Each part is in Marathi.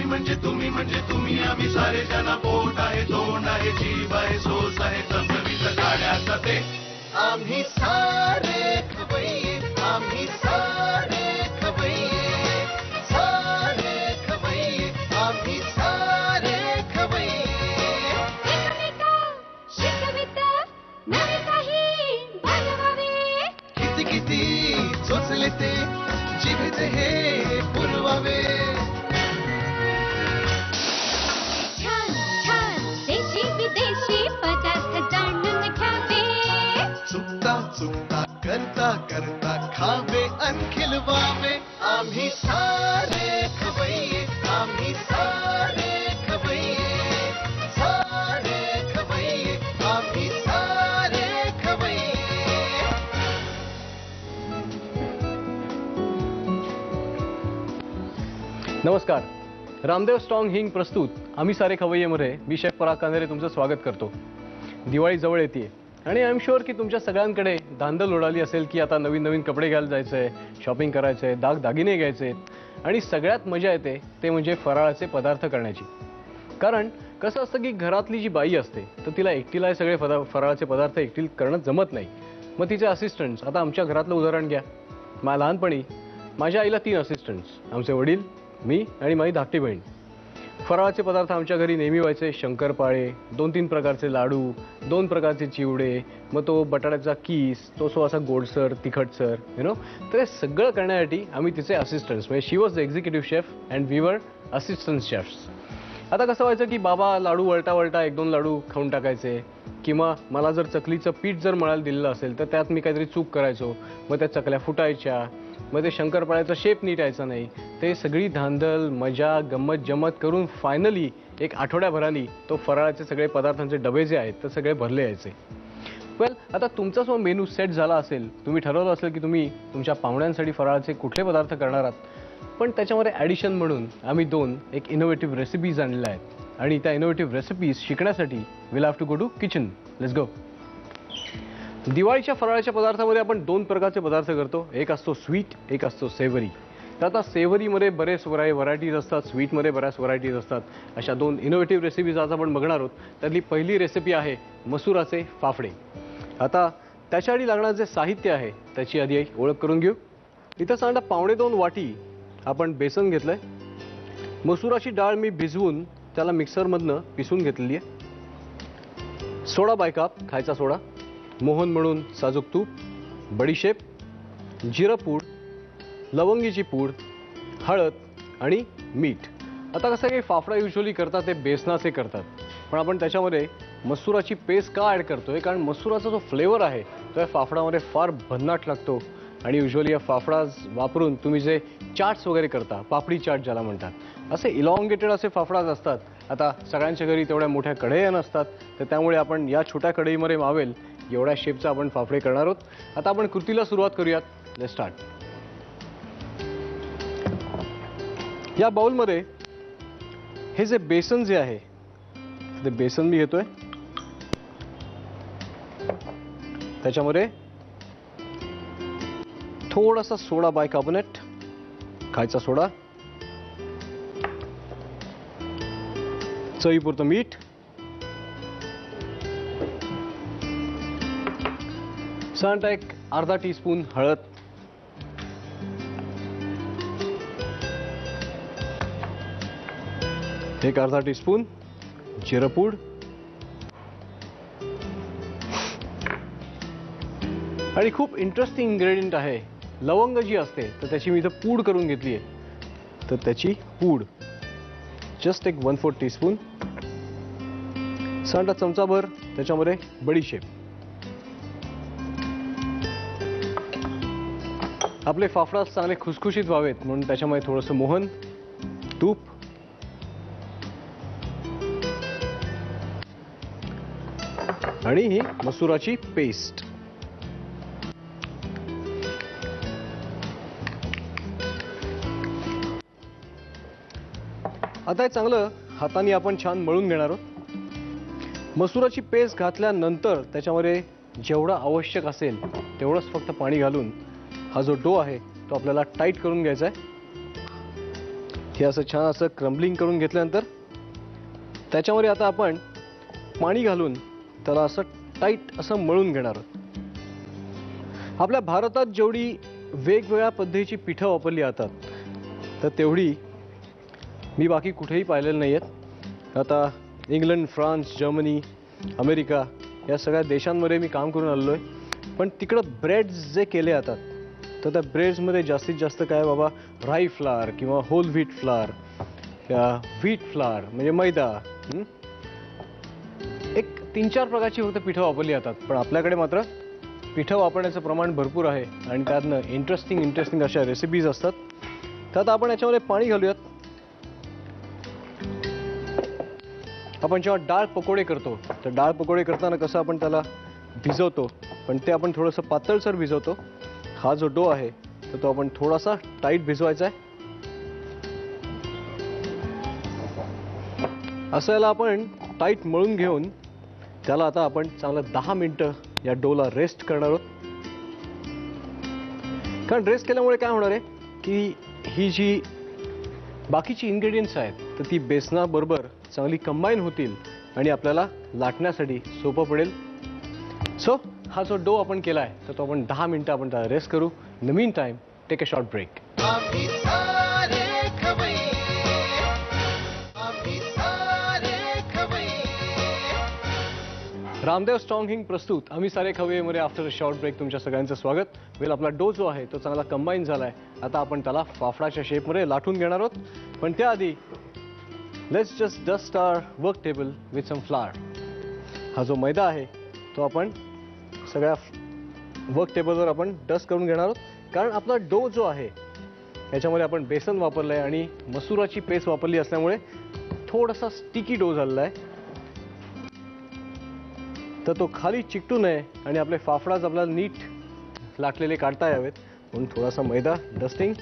म्हणजे तुम्ही आम्ही सारे जना पोट आहे तोंड आहे जीभ आहे सोस आहे चमचमीत गाड्याचा ते आम्ही सारे खवय्ये आम्ही सारे खवय्ये सारे खवय्ये आम्ही सारे खवय्ये एकमेका शिकवित नवे काही बनवावे किती किती चोचले ते जिभेचे हे पुरवावे छान छान देशी विदेशी पदार्थ जाणून घ्यावे चुकता चुकता करता करता खावे अन खिलवावे आम्ही सारे खवय्ये आम्ही सारे खवय्ये सारे खवय्ये आम्ही सारे खवय्ये नमस्कार. रामदेव स्ट्रॉंग हिंग प्रस्तुत आम्ही सारे खवय्येमध्ये मी शेफ पराग कांदेरे तुमचं स्वागत करतो. दिवाळी जवळ येते आणि आय एम शुअर की तुमच्या सगळ्यांकडे धांदल उडाली असेल की आता नवीन नवीन कपडे घ्यायला जायचं आहे, शॉपिंग करायचं आहे, दागिने घ्यायचे आहेत आणि सगळ्यात मजा येते ते म्हणजे फराळाचे पदार्थ करण्याची. कारण कसं असतं की घरातली जी बाई असते तर तिला एकटीला हे सगळे फराळाचे पदार्थ एकटी करणं जमत नाही. मग तिचे असिस्टंट्स, आता आमच्या घरातलं उदाहरण घ्या. लहानपणी माझ्या आईला 3 असिस्टंट्स, आमचे वडील, मी आणि माझी धाकटी बहीण. फराळाचे पदार्थ आमच्या घरी नेहमी व्हायचे शंकरपाळे, 2-3 प्रकारचे लाडू, 2 प्रकारचे चिवडे, मग तो बटाट्याचा कीस, तो असा गोडसर तिखटसर तर हे सगळं करण्यासाठी आम्ही तिचे असिस्टंट्स म्हणजे she was the executive chef and we were assistant chefs. आता कसं व्हायचं की बाबा लाडू वळटा 1-2 लाडू खाऊन टाकायचे किंवा मला जर चकलीचं पीठ जर मळायला दिलेलं असेल तर त्यात मी काहीतरी चूक करायचो, मग त्या चकल्या फुटायच्या, मग ते शंकरपाळ्याचा शेप नीट यायचा नाही. ते सगळी धांदल मजा गंमत जमत करून फायनली एक आठवड्याभरानी तो फराळाचे सगळे पदार्थांचे डबे जे आहेत ते सगळे भरले यायचे. वेल, आता तुमचा जो मेनू सेट झाला असेल, तुम्ही ठरवलं असेल की तुम्ही तुमच्या पाहुण्यांसाठी फराळाचे कुठले पदार्थ करणार आहात, पण त्याच्यामध्ये ॲडिशन म्हणून आम्ही 2 एक इनोव्हेटिव्ह रेसिपीज आणलेल्या आहेत आणि त्या इनोव्हेटिव्ह रेसिपीज शिकण्यासाठी will have to go to kitchen. Let's go. दिवाळीच्या फराळाच्या पदार्थामध्ये आपण 2 प्रकारचे पदार्थ करतो. एक असतो स्वीट, एक असतो सेवरी. तर आता सेवरीमध्ये बरेच व्हरायटीज असतात, स्वीटमध्ये बऱ्याच व्हरायटीज असतात. अशा 2 इनोव्हेटिव्ह रेसिपीज आज आपण बघणार आहोत. त्यातली पहिली रेसिपी आहे मसुराचे फाफडे. आता त्याच्यासाठी लागणारं जे साहित्य आहे त्याची आधी ओळख करून घेऊ. इथं सांगा 2.25 वाटी आपण बेसन घेतलं आहे. मसुराची डाळ मी भिजवून त्याला मिक्सरमधनं पिसून घेतलेली आहे. सोडा बायकाप, खायचा सोडा, मोहन म्हणून साजूक तूप, बडीशेप, जिरं पूड, लवंगीची पूड, हळद आणि मीठ. आता कसं काही फाफडा युजली करतात ते बेसनाचे करतात, पण आपण त्याच्यामध्ये मसुराची पेस्ट का ॲड करतोय कारण मसुराचा जो फ्लेवर आहे तो या फाफडामध्ये फार भन्नाट लागतो. आणि युजली या फाफडा वापरून तुम्ही जे चाट्स वगैरे करता, पापडी चाट ज्याला म्हणतात, असे इलॉंगेटेड असे फाफडाज असतात. आता सगळ्यांच्या घरी तेवढ्या मोठ्या कढया नसतात, तर त्यामुळे आपण या छोट्या कढईमध्ये मावेल एवढ्या शेपचा आपण फाफडे करणार आहोत. आता आपण कृतीला सुरुवात करूयात. Let's start. या बाउलमध्ये हे जे बेसन जे आहे ते बेसन मी घेतोय. त्याच्यामध्ये थोडासा सोडा बायकार्बोनेट, खायचा सोडा, चवीपुरतं मीठ, साधारणतः एक अर्धा टीस्पून हळद, एक अर्धा टीस्पून जिरपूड, आणि खूप इंटरेस्टिंग इन्ग्रेडियंट आहे लवंग जी असते तर त्याची मी इथं पूड करून घेतली आहे. तर त्याची पूड जस्ट एक 1/4 टीस्पून, साधारणतः चमचाभर त्याच्यामध्ये बडीशेप. आपले फाफडा चांगले खुसखुशीत व्हावेत म्हणून त्याच्यामध्ये थोडंसं मोहन, तूप, आणि ही मसुराची पेस्ट. आता हे चांगलं हाताने आपण छान मळून घेणार आहोत. मसुराची पेस्ट घातल्यानंतर त्याच्यामध्ये जेवढं आवश्यक असेल तेवढंच फक्त पाणी घालून हा जो डो आहे तो आपल्याला टाईट करून घ्यायचा आहे. हे असं छान असं क्रम्बलिंग करून घेतल्यानंतर त्याच्यामध्ये आता आपण पाणी घालून त्याला असं टाईट असं मळून घेणार आहोत. आपल्या भारतात जेवढी वेगवेगळ्या पद्धतीची पिठं वापरली जातात तर तेवढी मी बाकी कुठेही पाहिलेलं नाही आहेत. आता इंग्लंड, फ्रान्स, जर्मनी, अमेरिका या सगळ्या देशांमध्ये मी काम करून आलेलो आहे. पण तिकडं ब्रेड्स जे केले जातात तर त्या ब्रेड्समध्ये जास्तीत जास्त काय बाबा राई फ्लावर किंवा होल व्हीट फ्लावर या व्हीट फ्लावर म्हणजे मैदा, एक 3-4 प्रकारची फक्त पिठं वापरली जातात. पण आपल्याकडे मात्र पिठं वापरण्याचं प्रमाण भरपूर आहे आणि त्यातनं इंटरेस्टिंग अशा रेसिपीज असतात. तर आता आपण याच्यामध्ये पाणी घालूयात. आपण जेव्हा डाळ पकोडे करतो तर डाळ पकोडे करताना कसं आपण त्याला भिजवतो, पण ते आपण थोडंसं पातळसर भिजवतो. हा जो डो आहे तर तो आपण थोडासा टाईट भिजवायचा आहे. असं याला आपण टाईट मळून घेऊन त्याला आता आपण चांगलं 10 मिनिटं या डोला रेस्ट करणार आहोत. कारण रेस्ट केल्यामुळे काय होणार आहे की ही जी बाकीची इन्ग्रेडियंट्स आहेत तर ती बेसनाबरोबर चांगली कंबाईन होतील आणि आपल्याला लाटण्यासाठी सोपं पडेल. सो हा जो डो आपण केला आहे तर तो आपण 10 मिनिटं आपण त्याला रेस्ट करू. In the meantime take a short break. आम्ही सारे खवय्ये, आम्ही सारे खवय्ये. रामदेव स्ट्रॉंग हिंग प्रस्तुत आम्ही सारे खवय्येमध्ये आफ्टर अ शॉर्ट ब्रेक तुमच्या सगळ्यांचं स्वागत. वेल आपला डो जो आहे तो चांगला कंबाईन झाला आहे. आता आपण त्याला फाफडाच्या शेपमध्ये लाटून घेणार आहोत. पण त्याआधी let's just dust our work table with some flour. हा जो मैदा आहे तो आपण सगळ्या वर्क टेबलवर आपण डस्ट करून घेणार आहोत. कारण आपला डो जो आहे याच्यामध्ये आपण बेसन वापरलं आहे आणि मसुराची पेस्ट वापरली असल्यामुळे थोडासा स्टिकी डो झालेला आहे. तर तो खाली चिकटू नये आणि आपले फाफडाच आपल्याला नीट लाटलेले काढता यावेत म्हणून थोडासा मैदा डस्टिंग.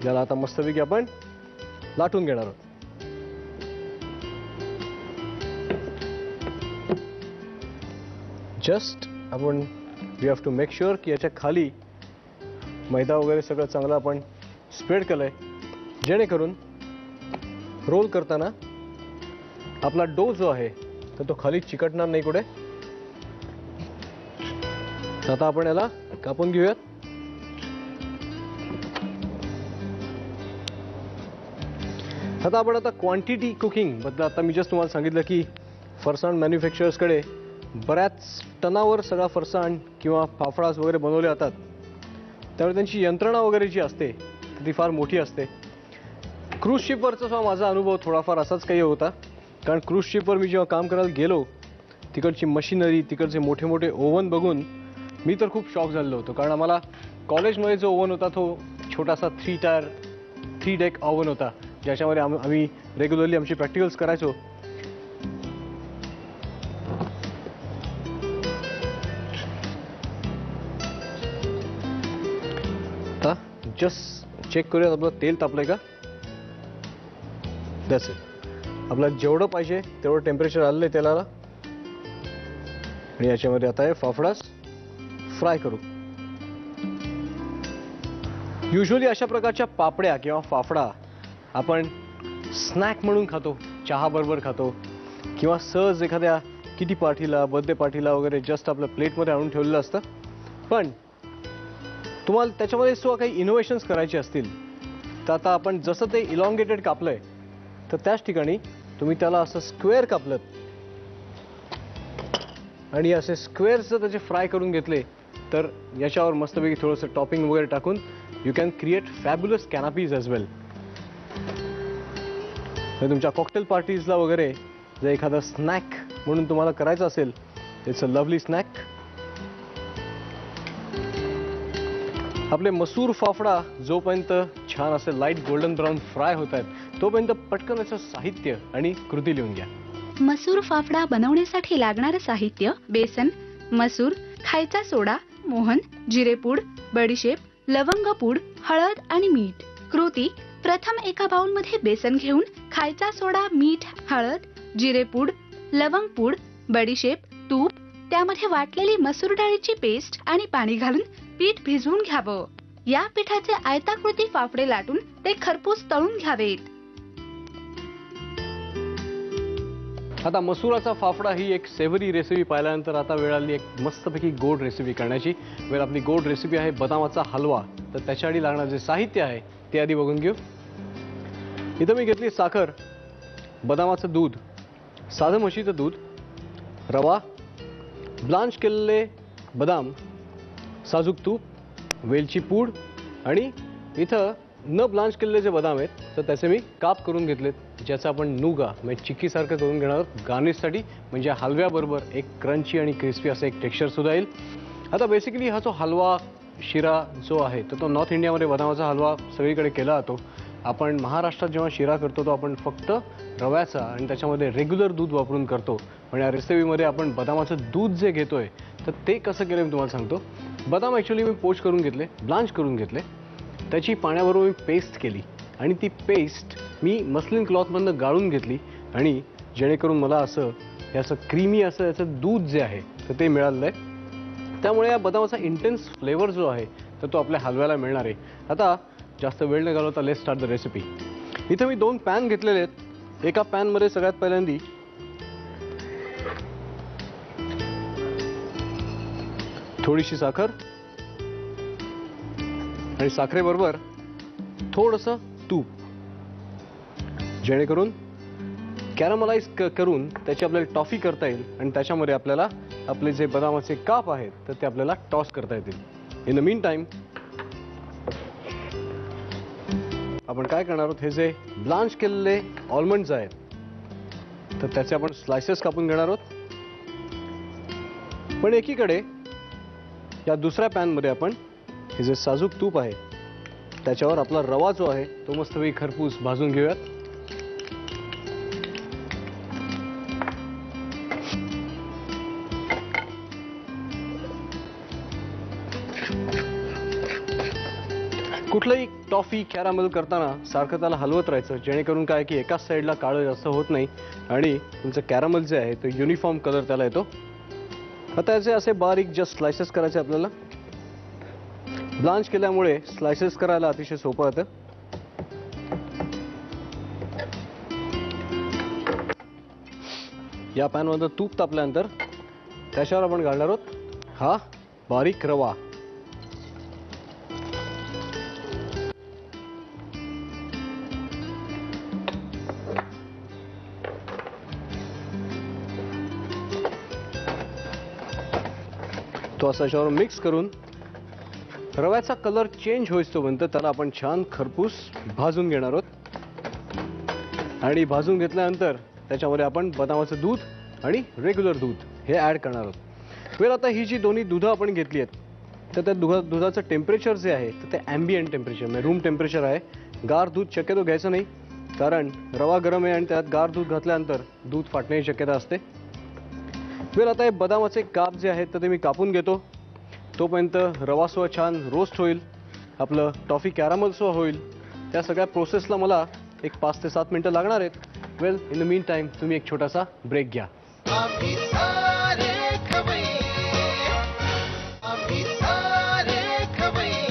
ज्याला आता मस्तपैकी आपण लाटून घेणार आहोत. जस्ट आपण we have to make sure की याच्या खाली मैदा वगैरे सगळं चांगलं आपण स्प्रेड केलंय जेणेकरून रोल करताना आपला डो जो आहे तर तो खाली चिकटणार नाही कुठे. आता आपण याला कापून घेऊयात. आता क्वांटिटी कुकिंग बद्दल आता मी जस्ट तुम्हाला सांगितलं की फरसाण मॅन्युफॅक्चरर्सकडे बऱ्याच टनावर सगळा फरसाण किंवा फाफडास वगैरे बनवले जातात. त्यामुळे त्यांची यंत्रणा वगैरे जी असते ती फार मोठी असते. क्रूज शिपवरचा सुद्धा माझा अनुभव थोडाफार असाच काही होता. कारण क्रूज शिपवर मी जेव्हा काम करायला गेलो तिकडची मशिनरी, तिकडचे मोठे मोठे ओव्हन बघून मी तर खूप शॉक झालेलो होतो. कारण आम्हाला कॉलेजमध्ये जो ओव्हन होता तो छोटासा 3 डेक ओव्हन होता ज्याच्यामध्ये आम्ही रेग्युलरली आमची प्रॅक्टिकल्स करायचो. आता जस्ट चेक करूया आपलं तेल तापलंय का. That's it. आपल्याला जेवढं पाहिजे तेवढं टेम्परेचर आलेलं आहे तेलाला आणि याच्यामध्ये आता हे फाफडास फ्राय करू. युजली अशा प्रकारच्या पापड्या किंवा फाफडा आपण स्नॅक म्हणून खातो, चहा बरोबर खातो किंवा सहज एखाद्या किटी पार्टीला, बर्थडे पार्टीला वगैरे जस्ट आपल्या प्लेटमध्ये आणून ठेवलेलं असतं. पण तुम्हाला त्याच्यामध्ये सुद्धा काही इनोव्हेशन्स करायचे असतील तर आता आपण जसं ते इलॉंगेटेड कापलंय तर त्याच ठिकाणी तुम्ही त्याला असं स्क्वेअर कापलं आणि असे स्क्वेअर्स जर त्याचे फ्राय करून घेतले तर याच्यावर मस्तपैकी थोडंसं टॉपिंग वगैरे टाकून you can create fabulous canapes as well. तुमच्या कॉकटेल पार्टीजला वगैरे जर एखादा स्नॅक म्हणून तुम्हाला करायचं असेल इट्स अ लवली स्नॅक. आपले मसूर फाफडा जोपर्यंत छान असे लाईट गोल्डन ब्राऊन फ्राय होत आहेत तोपर्यंत पटकन असं साहित्य आणि कृती लिहून घ्या. मसूर फाफडा बनवण्यासाठी लागणारं साहित्य: बेसन, मसूर, खायचा सोडा, मोहन, जिरेपूड, बडीशेप, लवंगपूड, हळद आणि मीठ. कृती: प्रथम एका बाउलमध्ये बेसन घेऊन खायचा सोडा, मीठ, हळद, जिरेपूड, लवंगपूड, बडीशेप, तूप, त्यामध्ये वाटलेली मसूर डाळीची पेस्ट आणि पाणी घालून पीठ भिजवून घ्यावं. या पिठाचे आयताकृती फाफडे लाटून ते खरपूस तळून घ्यावेत. आता मसुराचा फाफडा ही एक सेव्हरी रेसिपी पाहिल्यानंतर आता वेळ आली एक मस्तपैकी गोड रेसिपी करण्याची. वेळ आपली गोड रेसिपी आहे बदामाचा हलवा. तर त्याच्यासाठी लागणारे जे साहित्य आहे ते आधी बघून घेऊ. इथं मी घेतली साखर, बदामाचं दूध, साधं म्हशीचं दूध, रवा, ब्लांच केलेले बदाम, साजूक तूप, वेलची पूड आणि इथं न ब्लांच केलेले जे बदाम आहेत तर त्याचे मी काप करून घेतलेत, ज्याचा आपण नुगा म्हणजे चिक्कीसारखं करून घेणार आहोत गार्निशसाठी. म्हणजे हलव्याबरोबर एक क्रंची आणि क्रिस्पी असं एक टेक्स्चर सुद्धा येईल. आता बेसिकली हा जो हलवा शिरा जो आहे तर तो नॉर्थ इंडियामध्ये बदामाचा हलवा सगळीकडे केला जातो. आपण महाराष्ट्रात जेव्हा शिरा करतो तो आपण फक्त रव्याचा आणि त्याच्यामध्ये रेग्युलर दूध वापरून करतो. पण या रेसिपीमध्ये आपण बदामाचं दूध जे घेतोय तर ते कसं केलं मी तुम्हाला सांगतो. बदाम ॲक्च्युली मी पोच करून घेतले, ब्लांच करून घेतले, त्याची पाण्याबरोबर मी पेस्ट केली आणि ती पेस्ट मी मस्लिन क्लॉथमधनं गाळून घेतली आणि जेणेकरून मला असं याचं क्रीमी असं याचं दूध जे आहे तर ते मिळालं आहे. त्यामुळे या बदामाचा इंटेन्स फ्लेवर जो आहे तर तो आपल्या हलव्याला मिळणार आहे. आता जास्त वेळ न घालवता लेट्स स्टार्ट द रेसिपी. इथं मी 2 पॅन घेतलेले आहेत. एका पॅनमध्ये सगळ्यात पहिल्यांदी थोडीशी साखर आणि साखरेबरोबर थोडंसं तूप, जेणेकरून कॅरमलाइज करून त्याची आपल्याला टॉफी करता येईल आणि त्याच्यामध्ये आपल्याला आपले जे बदामाचे काप आहेत तर ते आपल्याला टॉस करता येतील. इन द मीन टाइम आपण काय करणार आहोत, हे जे ब्लांच केलेले ऑलमंड्स आहेत तर त्याचे आपण स्लायसेस कापून घेणार आहोत. पण एकीकडे या दुसऱ्या पॅनमध्ये आपण हे जे साजूक तूप आहे त्याच्यावर आपला रवा जो आहे तो मस्तपैकी खरपूस भाजून घेऊयात. कुठलंही टॉफी कॅरामेल करताना सारखं त्याला हलवत राहायचं, जेणेकरून काय की एकाच साईडला काळं जास्त होत नाही आणि तुमचं कॅरामेल जे आहे तो युनिफॉर्म कलर त्याला येतो. आता याचे असे बारीक जस्ट स्लायसेस करायचे आपल्याला. ब्लांच केल्यामुळे स्लायसेस करायला अतिशय सोपं होतं. या पॅनमध्ये तूप तापल्यानंतर त्याच्यावर आपण घालणार आहोत हा बारीक रवा. तो असा याच्यावर मिक्स करून रव्याचा कलर चेंज होईस्तोपर्यंत त्याला आपण छान खरपूस भाजून घेणार आहोत. आणि भाजून घेतल्यानंतर त्याच्यामध्ये आपण बदामाचं दूध आणि रेग्युलर दूध हे ॲड करणार आहोत. वेळ आता ही जी दोन्ही दुधं आपण घेतली आहेत तर त्या दुधाचं टेम्परेचर जे आहे तर ते ॲम्बियंट टेम्परेचर म्हणजे रूम टेम्परेचर आहे. गार दूध शक्यतो घ्यायचं नाही, कारण रवा गरम आहे आणि त्यात गार दूध घातल्यानंतर दूध फाटण्याची शक्यता असते. वेळ आता हे बदामाचे काप जे आहेत तर ते मी कापून घेतो. तोपर्यंत रवासुद्धा छान रोस्ट होईल, आपलं टॉफी कॅरामलसुद्धा होईल. त्या सगळ्या प्रोसेसला मला एक 5 ते 7 मिनटं लागणार आहेत. वेल, इन द मीन टाईम तुम्ही एक छोटासा ब्रेक घ्या. आम्ही सारे खवय्ये, आम्ही सारे खवय्ये.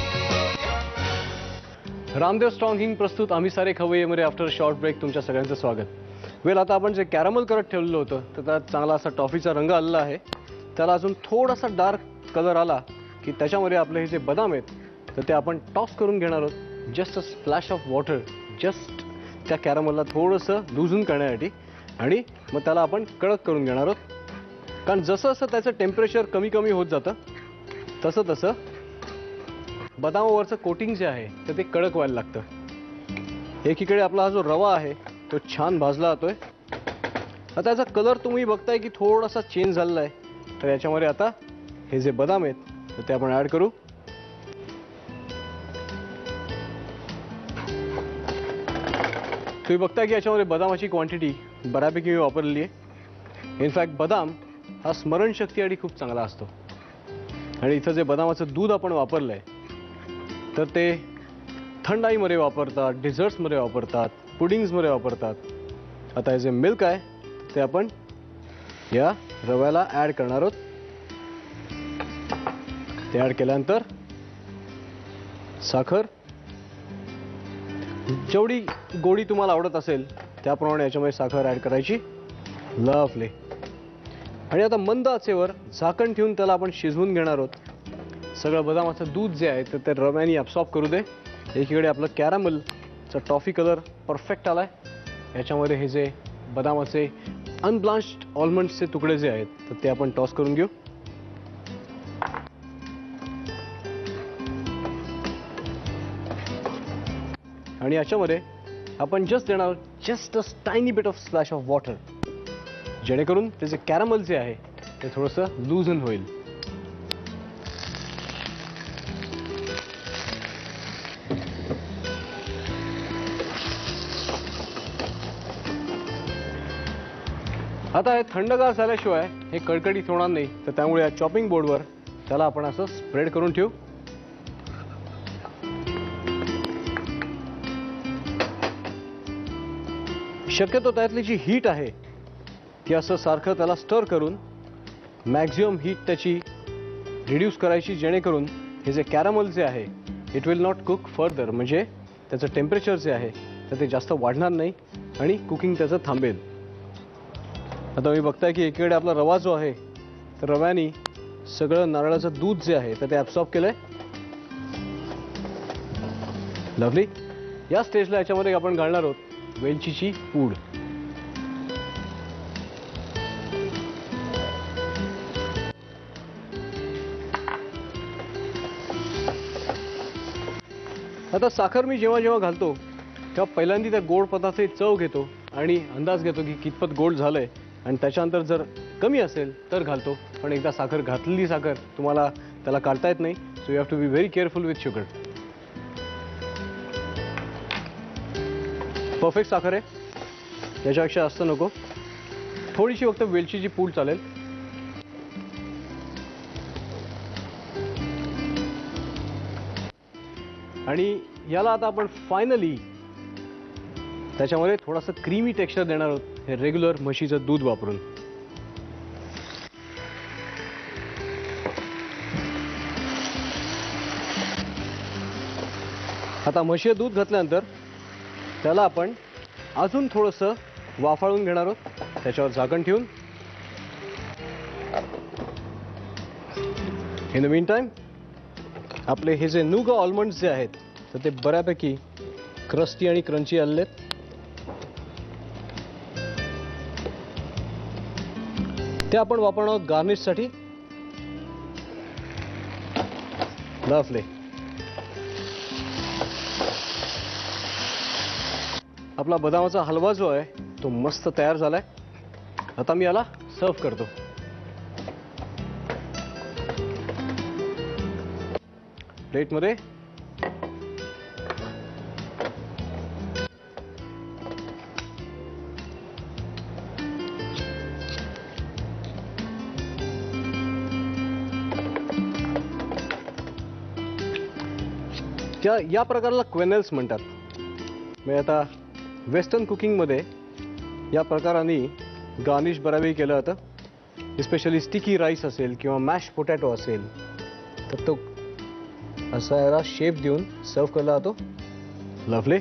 रामदेव स्ट्रॉंग हिंग प्रस्तुत आम्ही सारे खवय्येमध्ये आफ्टर शॉर्ट ब्रेक तुमच्या सगळ्यांचं स्वागत. वेल, आता आपण जे कॅरामल करत ठेवलेलं होतं तर त्यात चांगला असा टॉफीचा रंग आलेला आहे. त्याला अजून थोडासा डार्क कलर आला की त्याच्यामध्ये आपले हे जे बदाम आहेत तर ते आपण टॉस करून घेणार आहोत. Just a splash of water, just त्या कॅरामलला थोडंसं लुझून करण्यासाठी, आणि मग त्याला आपण कडक करून घेणार आहोत. कारण जसं जसं त्याचं टेम्परेचर कमी कमी होत जातं तसं तसं बदामावरचं कोटिंग जे आहे तर ते कडक व्हायला लागतं. एकीकडे आपला हा जो रवा आहे तो छान भाजला जातोय. आता त्याचा कलर तुम्ही बघताय की थोडासा चेंज झालेला आहे. तर याच्यामध्ये आता हे जे बदाम आहेत तर ते आपण ॲड करू. तुम्ही बघता की याच्यामध्ये बदामाची क्वांटिटी बऱ्यापैकी मी वापरलेली आहे. इनफॅक्ट बदाम हा स्मरणशक्ती आणि खूप चांगला असतो. आणि इथं जे बदामाचं दूध आपण वापरलं आहे तर ते थंडाईमध्ये वापरतात, डिझर्ट्समध्ये वापरतात, पुडिंग्समध्ये वापरतात. आता हे जे मिल्क आहे ते आपण या रव्याला ॲड करणार आहोत. ते ॲड केल्यानंतर साखर, जेवढी गोडी तुम्हाला आवडत असेल त्याप्रमाणे याच्यामध्ये साखर ॲड करायची. लवली. आणि आता मंद आचेवर झाकण ठेवून त्याला आपण शिजवून घेणार आहोत. सगळं बदामाचं दूध जे आहे तर ते रव्याने ॲब्सॉर्ब करू दे. एकीकडे आपलं कॅरामलचा टॉफी कलर परफेक्ट आलाय. याच्यामध्ये हे जे बदामाचे अनब्लांच्ड ऑलमंड्सचे तुकडे जे आहेत तर ते आपण टॉस करून घेऊ. आणि याच्यामध्ये आपण जस्ट देणार just a tiny bit of splash of water, जेणेकरून त्याचे कॅरामल जे आहे ते थोडंसं लूजन होईल. आता हे थंडगार झाल्याशिवाय हे कडकडीत होणार नाही, तर त्यामुळे या चॉपिंग बोर्डवर त्याला आपण असं स्प्रेड करून ठेवू. शक्यतो त्यातली जी हीट आहे ती असं सारखं त्याला स्टर करून मॅक्झिमम हीट त्याची रिड्यूस करायची, जेणेकरून हे जे कॅरामल जे आहे it will not cook further, म्हणजे त्याचं टेम्परेचर जे आहे तर ते जास्त वाढणार नाही आणि कुकिंग त्याचं थांबेल. आता मी बघताय की एकीकडे आपला रवा जो आहे तर रव्याने सगळं नारळाचं दूध जे आहे तर ते ॲब्सॉर्ब केलंय. लवली. या स्टेजला याच्यामध्ये आपण घालणार आहोत वेलचीची पूड. आता साखर मी जेव्हा जेव्हा घालतो तेव्हा पहिल्यांदा त्या गोड पदार्थाची चव घेतो आणि अंदाज घेतो की कितपत गोड झालंय, आणि त्याच्यानंतर जर कमी असेल तर घालतो. पण एकदा साखर घातलेली साखर तुम्हाला त्याला काढता येत नाही, so you have to be very careful with sugar. Perfect साखर आहे, याच्यापेक्षा जास्त नको. थोडीशी फक्त वेलचीची पूड चालेल. आणि याला आता आपण फायनली त्याच्यामध्ये थोडासा क्रीमी टेक्स्चर देणार आहोत हे रेग्युलर म्हशीचं दूध वापरून. आता म्हशीचं दूध घातल्यानंतर त्याला आपण अजून थोडंसं वाफाळून घेणार आहोत. त्याच्यावर झाकण ठेवून. इन द मीन टाइम आपले हे जे नुगा ऑलमंड्स जे आहेत तर ते बऱ्यापैकी क्रस्टी आणि क्रंची आलेले आहेत. ते आपण वापरणार आहोत गार्निशसाठी. लवली. आपला बदामाचा हलवा जो आहे तो मस्त तयार झालाय. आता मी याला सर्व करतो. प्लेटमध्ये या प्रकाराला क्वेनेल्स म्हणतात. म्हणजे आता वेस्टर्न कुकिंगमध्ये या प्रकाराने गार्निश बऱ्यापैकी केलं जातं. स्पेशली स्टिकी राईस असेल किंवा मॅश पोटॅटो असेल तर तो असा याला शेप देऊन सर्व केला जातो. लवली.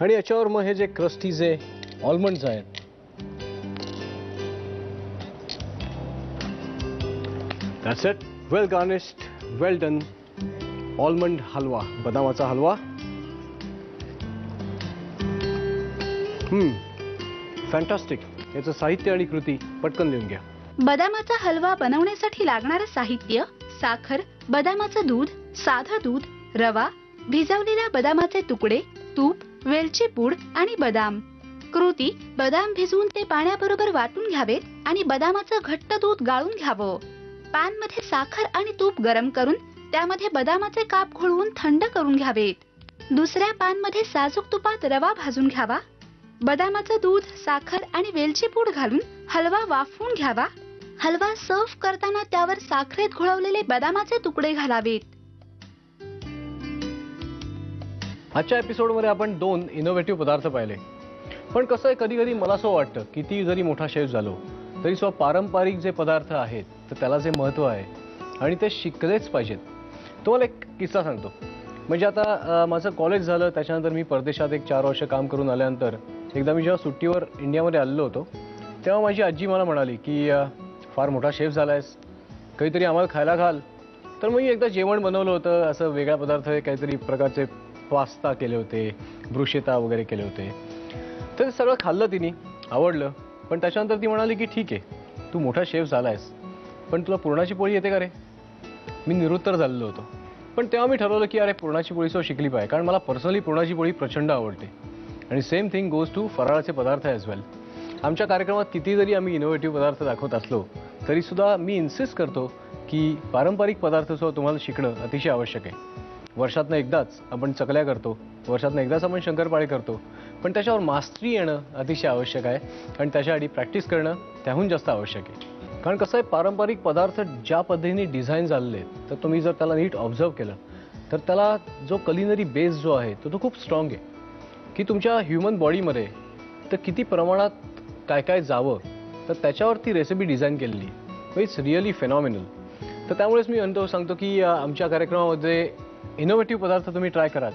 आणि याच्यावर मग हे जे क्रस्टी जे ऑलमंड्स आहेत that's it. Well garnished, well done almond halwa, बदामाचा हलवा. फॅन्टास्टिक. याचं साहित्य आणि कृती पटकन लिहून घ्या. बदामाचा हलवा बनवण्यासाठी लागणारं साहित्य: साखर, बदामाचं दूध, साधं दूध, रवा, भिजवलेल्या बदामाचे तुकडे, तूप, वेलची पूड आणि बदाम. कृती: बदाम भिजवून ते पाण्याबरोबर वाटून घ्यावेत आणि बदामाचं घट्ट दूध गाळून घ्यावं. पॅन मध्ये साखर आणि तूप गरम करून त्यामध्ये बदामाचे काप घोळवून थंड करून घ्यावेत. दुसऱ्या पॅन मध्ये साजूक तुपात रवा भाजून घ्यावा. बदामाचं दूध, साखर आणि वेलची पूड घालून हलवा वाफवून घ्यावा. हलवा सर्व करताना त्यावर साखरेत घोळवलेले बदामाचे तुकडे घालावेत. आजच्या एपिसोडमध्ये आपण 2 इनोव्हेटिव्ह पदार्थ पाहिले. पण कसं आहे, कधी कधी मला असं वाटतं किती जरी मोठा शेफ झालो तरी पारंपरिक जे पदार्थ आहेत तर त्याला जे महत्त्व आहे आणि ते शिकलेच पाहिजेत. तुम्हाला एक किस्सा सांगतो. म्हणजे आता माझं कॉलेज झालं, त्याच्यानंतर मी परदेशात एक 4 वर्ष काम करून आल्यानंतर एकदा मी जेव्हा सुट्टीवर इंडियामध्ये आलेलो होतो, तेव्हा माझी आजी मला म्हणाली की फार मोठा शेफ झाला आहेस, काहीतरी आम्हाला खायला घाल. तर मी एकदा जेवण बनवलं होतं, असं वेगळा पदार्थ काहीतरी प्रकारचे पास्ता केले होते, ब्रुशेता वगैरे केले होते. तर ते सगळं खाल्लं तिने, आवडलं. पण त्याच्यानंतर ती म्हणाली की ठीक आहे, तू मोठा शेफ झाला आहेस, पण तुला पुरणाची पोळी येते का रे? मी निरुत्तर झालेलो होतो. पण तेव्हा मी ठरवलं की अरे पुरणाची पोळी सो शिकली पाहिजे, कारण मला पर्सनली पुरणाची पोळी प्रचंड आवडते. आणि सेम थिंग गोज टू फराळाचे पदार्थ ॲज वेल. आमच्या कार्यक्रमात किती जरी आम्ही इनोव्हेटिव्ह पदार्थ दाखवत असलो तरीसुद्धा मी इन्सिस्ट करतो की पारंपरिक पदार्थसुद्धा तुम्हाला शिकणं अतिशय आवश्यक आहे. वर्षातनं एकदाच आपण चकल्या करतो, वर्षातनं एकदाच आपण शंकरपाळे करतो, पण त्याच्यावर मास्टरी येणं अतिशय आवश्यक आहे आणि त्याच्यासाठी प्रॅक्टिस करणं त्याहून जास्त आवश्यक आहे. कारण कसं आहे, पारंपरिक पदार्थ ज्या पद्धतीने डिझाईन झालेले आहेत, तर तुम्ही जर त्याला नीट ऑब्झर्व केलं तर त्याला जो कलिनरी बेस जो आहे तो खूप स्ट्रॉंग आहे, की तुमच्या ह्युमन बॉडीमध्ये तर किती प्रमाणात काय काय जावं तर त्याच्यावरती रेसिपी डिझाईन केलेली आहे. It's really phenomenal. तर त्यामुळेच मी म्हणतो सांगतो की आमच्या कार्यक्रमामध्ये इनोव्हेटिव्ह पदार्थ तुम्ही ट्राय कराच.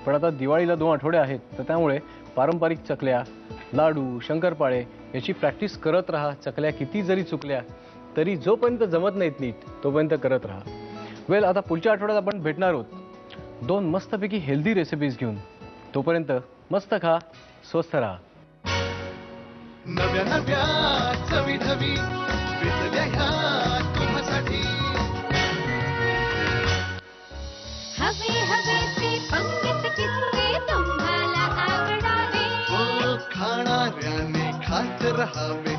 पण आता दिवाळीला 2 आठवडे आहेत, तर त्यामुळे पारंपरिक चकल्या, लाडू, शंकरपाळे याची प्रॅक्टिस करत राहा. चकल्या किती जरी चुकल्या तरी जोपर्यंत जमत नाहीत नीट तोपर्यंत करत राहा. वेल, आता पुढच्या आठवड्यात आपण भेटणार आहोत 2 मस्तपैकी हेल्दी रेसिपीज घेऊन. तोपर्यंत मस्त खा, स्वस्थ राहा. नव्या नव्या चवी धवी विसरल्या ह्या तुम्हासाठी. हवे हवे ते पंगत किस्से तुम्हाला आवडावे. खाणाऱ्याने खात रहावे,